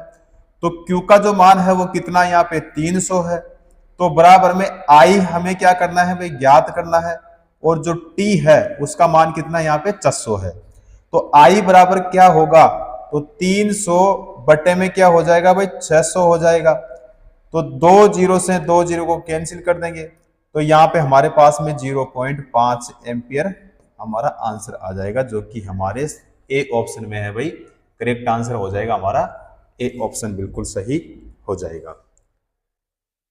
Speaker 1: तो Q का जो मान है वो कितना? यहाँ पे 300 है। तो बराबर में I हमें क्या करना है भाई? ज्ञात करना है। और जो T है उसका मान कितना? यहाँ पे 600 है। तो I बराबर क्या होगा? तो 300 बटे में क्या हो जाएगा भाई? 600 हो जाएगा। तो 2 जीरो से 2 जीरो को कैंसिल कर देंगे, तो यहाँ पे हमारे पास में 0.5 एम्पियर हमारा आंसर आ जाएगा, जो कि हमारे ए ऑप्शन में है भाई। करेक्ट आंसर हो जाएगा हमारा ए ऑप्शन, बिल्कुल सही हो जाएगा।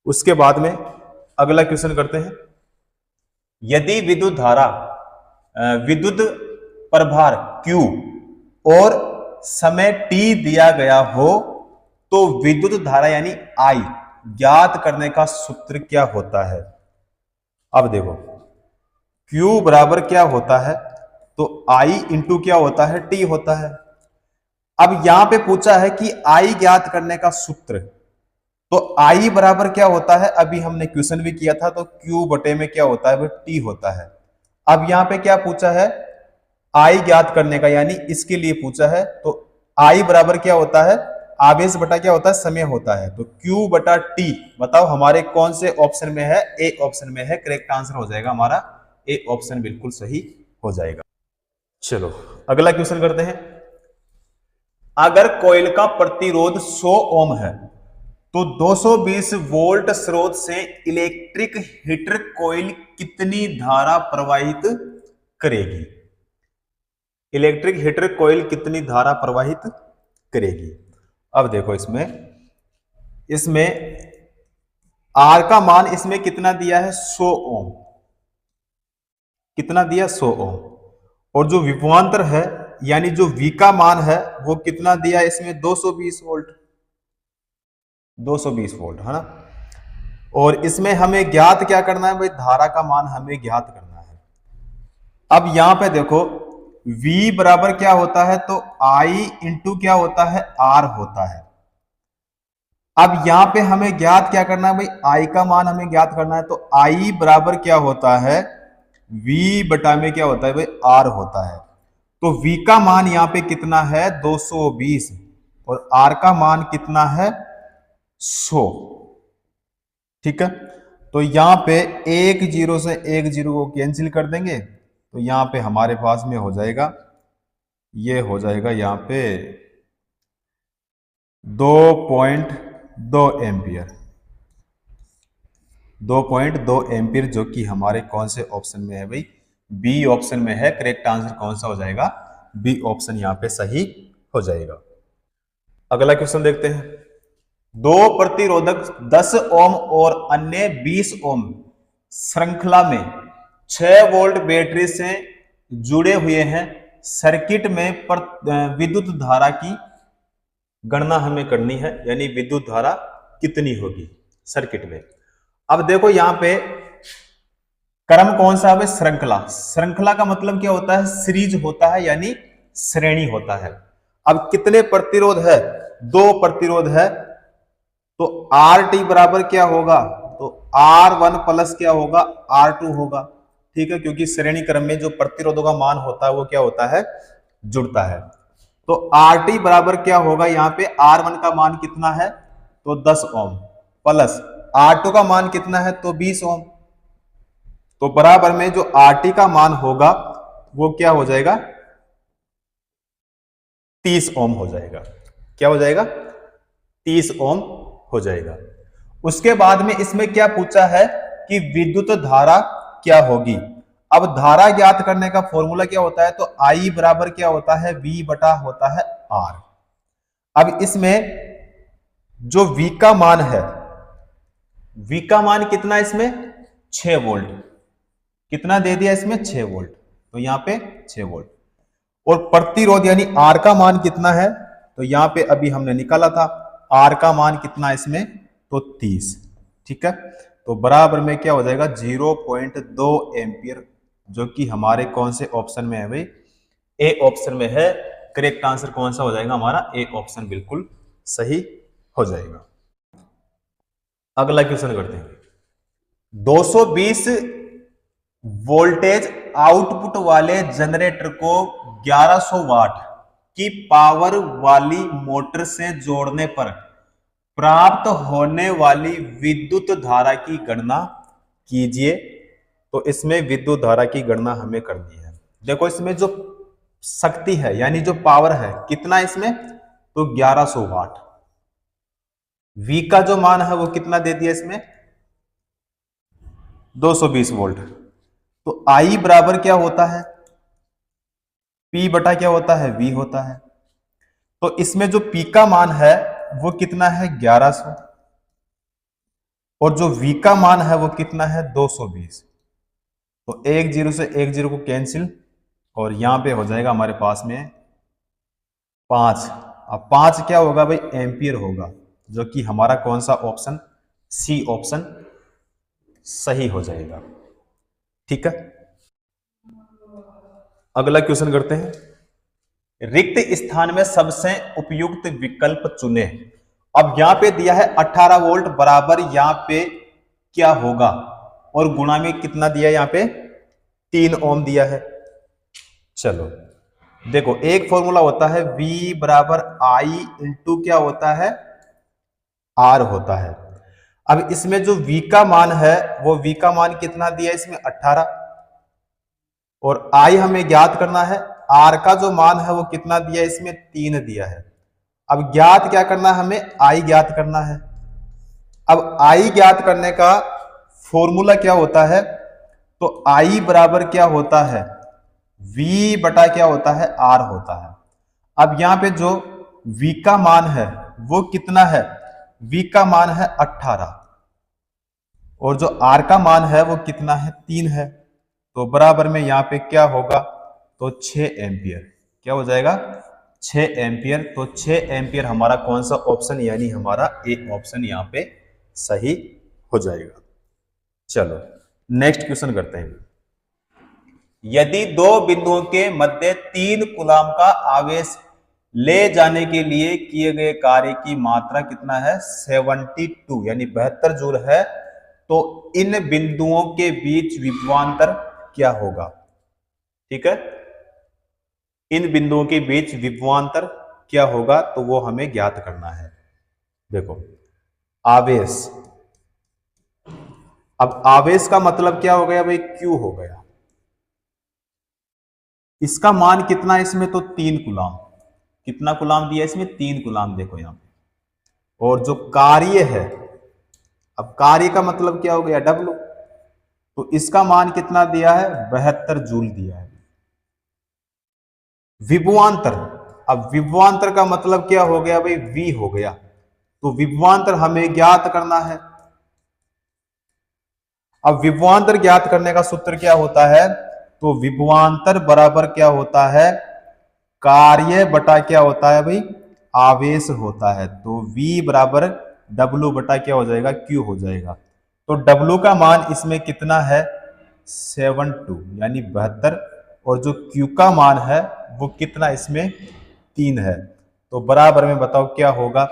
Speaker 1: उसके बाद में अगला क्वेश्चन करते हैं। यदि विद्युत धारा विद्युत प्रभार Q और समय T दिया गया हो तो विद्युत धारा यानी I ज्ञात करने का सूत्र क्या होता है? अब देखो, Q बराबर क्या होता है? तो I इंटू क्या होता है? T होता है। अब यहां पे पूछा है कि I ज्ञात करने का सूत्र, तो I बराबर क्या होता है? अभी हमने क्वेश्चन भी किया था, तो Q बटे में क्या होता है? वो T होता है। अब यहां पे क्या पूछा है? I ज्ञात करने का, यानी इसके लिए पूछा है। तो I बराबर क्या होता है? आवेश बटा क्या होता है? समय होता है। तो Q बटा T बताओ हमारे कौन से ऑप्शन में है? ए ऑप्शन में है। करेक्ट आंसर हो जाएगा हमारा ए ऑप्शन, बिल्कुल सही हो जाएगा। चलो अगला क्वेश्चन करते हैं। अगर कॉइल का प्रतिरोध 100 ओम है तो 220 वोल्ट स्रोत से इलेक्ट्रिक हीटर कॉइल कितनी धारा प्रवाहित करेगी? इलेक्ट्रिक हीटर कॉइल कितनी धारा प्रवाहित करेगी? अब देखो इसमें इसमें आर का मान इसमें कितना दिया है? 100 ओम। कितना दिया? 100 ओम। और जो विभवांतर है यानी जो V का मान है वो कितना दिया इसमें? 220 वोल्ट। 220 वोल्ट है ना। और इसमें हमें ज्ञात क्या करना है भाई? धारा का मान हमें ज्ञात करना है। अब यहां पे देखो V बराबर क्या होता है? तो I इंटू क्या होता है? R होता है। अब यहां पे हमें ज्ञात क्या करना है भाई? I का मान हमें ज्ञात करना है। तो I बराबर क्या होता है? V बटा में क्या होता है भाई? R होता है। तो V का मान यहां पे कितना है? 220 और R का मान कितना है? 100। ठीक है, तो यहां पे एक जीरो से एक जीरो को कैंसिल कर देंगे तो यहां पे हमारे पास में हो जाएगा, ये हो जाएगा यहां पे 2.2 एम्पियर। 2.2 एम्पियर जो कि हमारे कौन से ऑप्शन में है भाई? बी ऑप्शन में है। करेक्ट आंसर कौन सा हो जाएगा? बी ऑप्शन यहां पे सही हो जाएगा। अगला क्वेश्चन देखते हैं। दो प्रतिरोधक 10 ओम और अन्य 20 ओम श्रृंखला में 6 वोल्ट बैटरी से जुड़े हुए हैं। सर्किट में विद्युत धारा की गणना हमें करनी है, यानी विद्युत धारा कितनी होगी सर्किट में। अब देखो यहां पे क्रम कौन सा है? श्रृंखला। श्रृंखला का मतलब क्या होता है? सीरीज होता है, यानी श्रेणी होता है। अब कितने प्रतिरोध है? 2 प्रतिरोध है। तो आर टी बराबर क्या होगा? तो R1 प्लस क्या होगा? R2 होगा। ठीक है, क्योंकि श्रेणी क्रम में जो प्रतिरोधों का मान होता है वो क्या होता है? जुड़ता है। तो RT बराबर क्या होगा? यहाँ पे R1 का मान कितना है? तो 10 ओम प्लस R2 का मान कितना है? तो 20 ओम। तो बराबर में जो RT का मान होगा वो क्या हो जाएगा? 30 ओम हो जाएगा। क्या हो जाएगा? 30 ओम हो जाएगा। उसके बाद में इसमें क्या पूछा है कि विद्युत धारा क्या होगी। अब धारा ज्ञात करने का फॉर्मूला क्या होता है? तो I बराबर क्या होता है? V बटा होता है R। अब इसमें जो V का मान है, V का मान कितना इसमें? 6 वोल्ट। कितना दे दिया इसमें? 6 वोल्ट। तो यहां पे 6 वोल्ट। और प्रतिरोध यानी R का मान कितना है? तो यहां पे अभी हमने निकाला था R का मान कितना इसमें? तो 30। ठीक है, तो बराबर में क्या हो जाएगा? 0.2 एम्पियर, जो कि हमारे कौन से ऑप्शन में है भाई? ए ऑप्शन में है। करेक्ट आंसर कौन सा हो जाएगा हमारा? ए ऑप्शन बिल्कुल सही हो जाएगा। अगला क्वेश्चन करते हैं। 220 वोल्टेज आउटपुट वाले जनरेटर को 1100 वाट की पावर वाली मोटर से जोड़ने पर प्राप्त होने वाली विद्युत धारा की गणना कीजिए। तो इसमें विद्युत धारा की गणना हमें करनी है। देखो इसमें जो शक्ति है यानी जो पावर है कितना इसमें? तो 1100 वाट। V का जो मान है वो कितना दे दिया इसमें? 220 वोल्ट। तो I बराबर क्या होता है? P बटा क्या होता है? V होता है। तो इसमें जो P का मान है वो कितना है? 1100। और जो V का मान है वो कितना है? 220। तो एक जीरो से एक जीरो को कैंसिल और यहां पे हो जाएगा हमारे पास में 5। अब 5 क्या होगा भाई? एम्पियर होगा, जो कि हमारा कौन सा ऑप्शन? सी ऑप्शन सही हो जाएगा। ठीक है, अगला क्वेश्चन करते हैं। रिक्त स्थान में सबसे उपयुक्त विकल्प चुने। अब यहां पे दिया है 18 वोल्ट बराबर यहां पे क्या होगा? और गुणा में कितना दिया है? यहां पे 3 ओम दिया है। चलो देखो, एक फॉर्मूला होता है V बराबर I इंटू क्या होता है? R होता है। अब इसमें जो V का मान है वो V का मान कितना दिया है इसमें? 18। और I हमें ज्ञात करना है, आर का जो मान है वो कितना दिया है, इसमें 3 दिया है। अब ज्ञात क्या करना है, हमें आई ज्ञात करना है। अब आई ज्ञात करने का फॉर्मूला क्या होता है, तो आई बराबर क्या होता है, V बटा क्या होता है, R होता है। अब यहां पे जो V का मान है वो कितना है, V का मान है 18 और जो R का मान है वो कितना है, 3 है। तो बराबर में यहां पे क्या होगा, तो 6 एम्पियर। क्या हो जाएगा, 6 एम्पियर। तो 6 एम्पियर हमारा कौन सा ऑप्शन, यानी हमारा ए ऑप्शन यहां पे सही हो जाएगा। चलो नेक्स्ट क्वेश्चन करते हैं। यदि दो बिंदुओं के मध्य 3 कूलाम का आवेश ले जाने के लिए किए गए कार्य की मात्रा कितना है, 72 यानी 72 जूल है, तो इन बिंदुओं के बीच विभवांतर क्या होगा। ठीक है, इन बिंदुओं के बीच विभवांतर क्या होगा, तो वो हमें ज्ञात करना है। देखो आवेश, अब आवेश का मतलब क्या हो गया भाई, Q हो गया। इसका मान कितना है इसमें, तो 3 कूलाम। कितना कूलाम दिया इसमें, 3 कूलाम। देखो यहां पे, और जो कार्य है, अब कार्य का मतलब क्या हो गया, W। तो इसका मान कितना दिया है, 72 जूल दिया है। विभवांतर, अब विभवांतर का मतलब क्या हो गया भाई, V हो गया। तो विभवांतर हमें ज्ञात करना है। अब विभवांतर ज्ञात करने का सूत्र क्या होता है, तो विभवांतर बराबर क्या होता है, कार्य बटा क्या होता है भाई, आवेश होता है। तो V बराबर W बटा क्या हो जाएगा, Q हो जाएगा। तो W का मान इसमें कितना है, 72 यानी 72, और जो Q का मान है वो कितना, इसमें 3 है। तो बराबर में बताओ क्या होगा,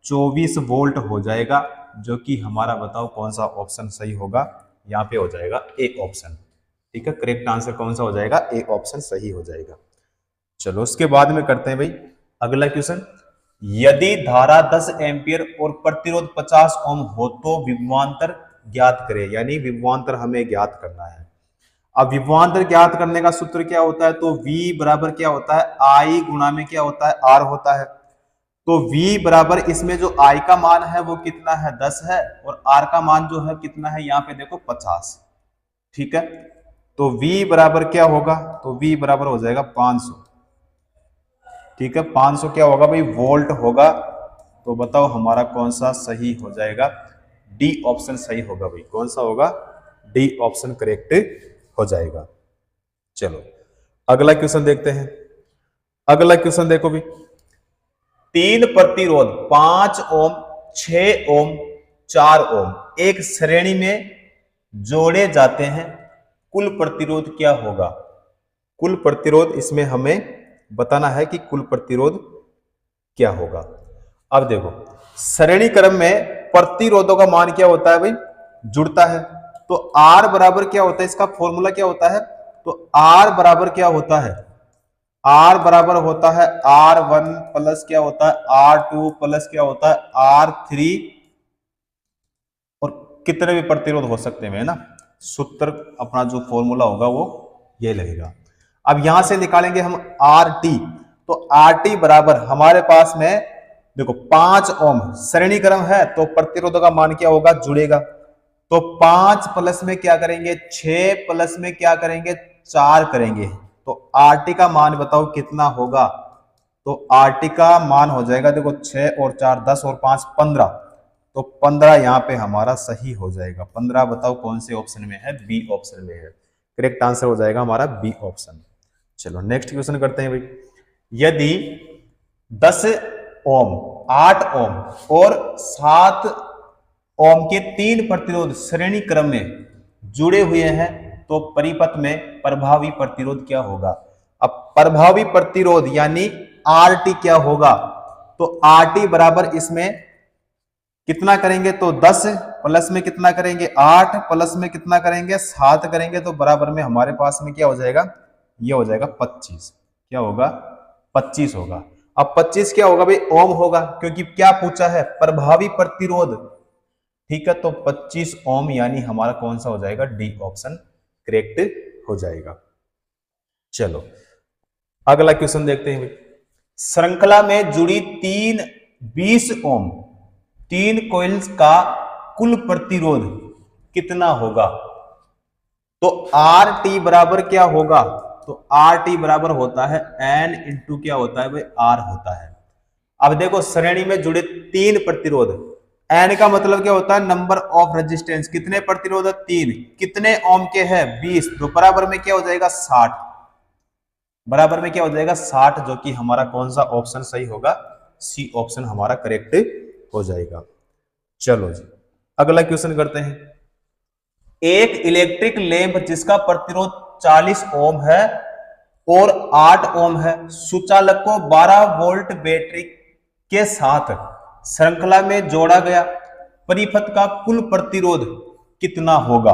Speaker 1: 24 वोल्ट हो जाएगा, जो कि हमारा बताओ कौन सा ऑप्शन सही होगा, यहाँ पे हो जाएगा ए ऑप्शन। ठीक है, करेक्ट आंसर कौन सा हो जाएगा, ए ऑप्शन सही हो जाएगा। चलो उसके बाद में करते हैं भाई अगला क्वेश्चन। यदि धारा 10 एम्पियर और प्रतिरोध 50 ओम हो तो विभवांतर ज्ञात करें, यानी विभवांतर हमें ज्ञात करना है। अब विभवांतर ज्ञात करने का सूत्र क्या होता है, तो V बराबर क्या होता है, I गुणा में क्या होता है, R होता है। तो V बराबर इसमें जो I का मान है वो कितना है, 10 है, और R का मान जो है कितना है, यहाँ पे देखो 50। ठीक है, तो V बराबर क्या होगा, तो V बराबर हो जाएगा 500। ठीक है, 500 क्या होगा भाई, वोल्ट होगा। तो बताओ हमारा कौन सा सही हो जाएगा, डी ऑप्शन सही होगा भाई। कौन सा होगा, डी ऑप्शन करेक्ट हो जाएगा। चलो अगला क्वेश्चन देखते हैं। अगला क्वेश्चन देखो भी, 3 प्रतिरोध 5 ओम, 6 ओम, 4 ओम एक श्रेणी में जोड़े जाते हैं, कुल प्रतिरोध क्या होगा। कुल प्रतिरोध इसमें हमें बताना है कि कुल प्रतिरोध क्या होगा। अब देखो श्रेणी क्रम में प्रतिरोधों का मान क्या होता है भाई, जुड़ता है। तो R बराबर क्या होता है, इसका फॉर्मूला क्या होता है, तो R बराबर क्या होता है, R बराबर होता है R1 प्लस क्या होता है R2 प्लस क्या होता है R3, और कितने भी प्रतिरोध हो सकते हैं ना। सूत्र अपना जो फॉर्मूला होगा वो ये लगेगा। अब यहां से निकालेंगे हम RT, तो RT बराबर हमारे पास में देखो 5 ओम श्रेणी क्रम है, तो प्रतिरोध का मान क्या होगा, जुड़ेगा। तो 5 प्लस में क्या करेंगे, 6 प्लस में क्या करेंगे, 4 करेंगे। तो RT का मान बताओ कितना होगा, तो RT का मान हो जाएगा देखो 6 और 4 10 और 5 15। तो 15 यहां पे हमारा सही हो जाएगा। 15 बताओ कौन से ऑप्शन में है, बी ऑप्शन में है। करेक्ट आंसर हो जाएगा हमारा बी ऑप्शन। चलो नेक्स्ट क्वेश्चन करते हैं भाई। यदि 10 ओम, 8 ओम और 7 ओम के 3 प्रतिरोध श्रेणी क्रम में जुड़े हुए हैं, तो परिपथ में प्रभावी प्रतिरोध क्या होगा। अब प्रभावी प्रतिरोध यानी RT क्या होगा, तो RT बराबर इसमें कितना करेंगे, तो 10 प्लस में कितना करेंगे 8 प्लस में कितना करेंगे 7 करेंगे, तो बराबर में हमारे पास में क्या हो जाएगा, ये हो जाएगा 25। क्या होगा, 25 होगा। अब 25 क्या होगा भाई, ओम होगा, क्योंकि क्या पूछा है, प्रभावी प्रतिरोध। ठीक है, तो 25 ओम यानी हमारा कौन सा हो जाएगा, डी ऑप्शन करेक्ट हो जाएगा। चलो अगला क्वेश्चन देखते हैं भाई। श्रृंखला में जुड़ी 20 ओम 3 कॉइल्स का कुल प्रतिरोध कितना होगा? तो आर टी बराबर क्या होगा? तो आर टी बराबर होता है एन इंटू क्या होता है भाई? आर होता है। अब देखो श्रेणी में जुड़े 3 प्रतिरोध, एन का मतलब क्या होता है? Number of resistance. कितने प्रतिरोध? 3। कितने ओम के हैं? 20। तो बराबर में क्या हो जाएगा? 60। बराबर में क्या हो जाएगा? 60, जो कि हमारा कौन सा ऑप्शन सही होगा? सी ऑप्शन हमारा करेक्ट हो जाएगा। चलो जी अगला क्वेश्चन करते हैं। एक इलेक्ट्रिक लैंप जिसका प्रतिरोध 40 ओम है और 8 ओम है, सुचालक को 12 वोल्ट बैटरी के साथ श्रृंखला में जोड़ा गया, परिपथ का कुल प्रतिरोध कितना होगा?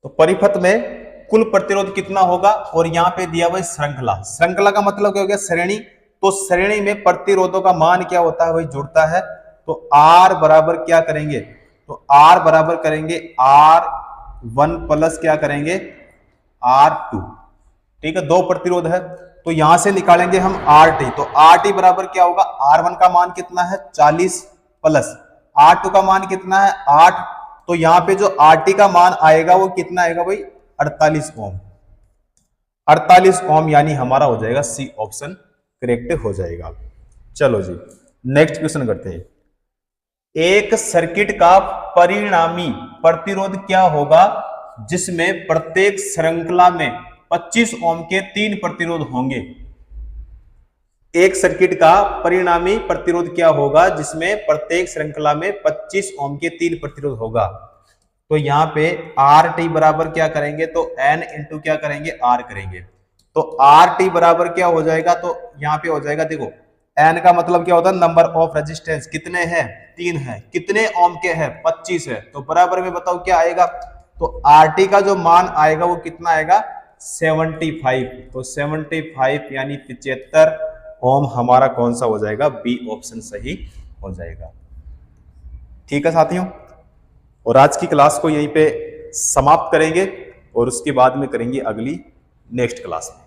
Speaker 1: तो परिपथ में कुल प्रतिरोध कितना होगा? और यहां पे दिया हुआ श्रृंखला। श्रृंखला का मतलब क्या हो गया? श्रेणी। तो श्रेणी में प्रतिरोधों का मान क्या होता है? वही जुड़ता है। तो R बराबर क्या करेंगे? तो R बराबर करेंगे R1 प्लस क्या करेंगे? R2। ठीक है, 2 प्रतिरोध है तो यहां से निकालेंगे हम RT। तो RT बराबर क्या होगा? R1 का मान कितना है? 40 प्लस R2 का मान कितना है? 8। तो यहां पे जो RT का मान आएगा वो कितना आएगा भाई? 48 ओम। 48 ओम यानी हमारा हो जाएगा सी ऑप्शन करेक्ट हो जाएगा। चलो जी नेक्स्ट क्वेश्चन करते हैं। एक सर्किट का परिणामी प्रतिरोध क्या होगा जिसमें प्रत्येक श्रृंखला में 25 ओम के 3 प्रतिरोध होंगे? एक सर्किट का परिणामी प्रतिरोध क्या होगा जिसमें प्रत्येक श्रृंखला में 25 ओम के 3 प्रतिरोध होगा? तो यहां पे आर टी बराबर क्या करेंगे? तो एन इंटू क्या करेंगे? आर करेंगे। तो आर टी बराबर क्या हो जाएगा? तो यहां पे हो जाएगा, देखो एन का मतलब क्या होता है? Number of resistance. कितने हैं? 3 है। कितने ओम के हैं? 25 है। तो बराबर में बताओ क्या आएगा? तो आर टी का जो मान आएगा वो कितना आएगा? 75। तो 75 यानी 75 ओम हमारा कौन सा हो जाएगा? बी ऑप्शन सही हो जाएगा। ठीक है साथियों, और आज की क्लास को यहीं पे समाप्त करेंगे और उसके बाद में करेंगे अगली नेक्स्ट क्लास में।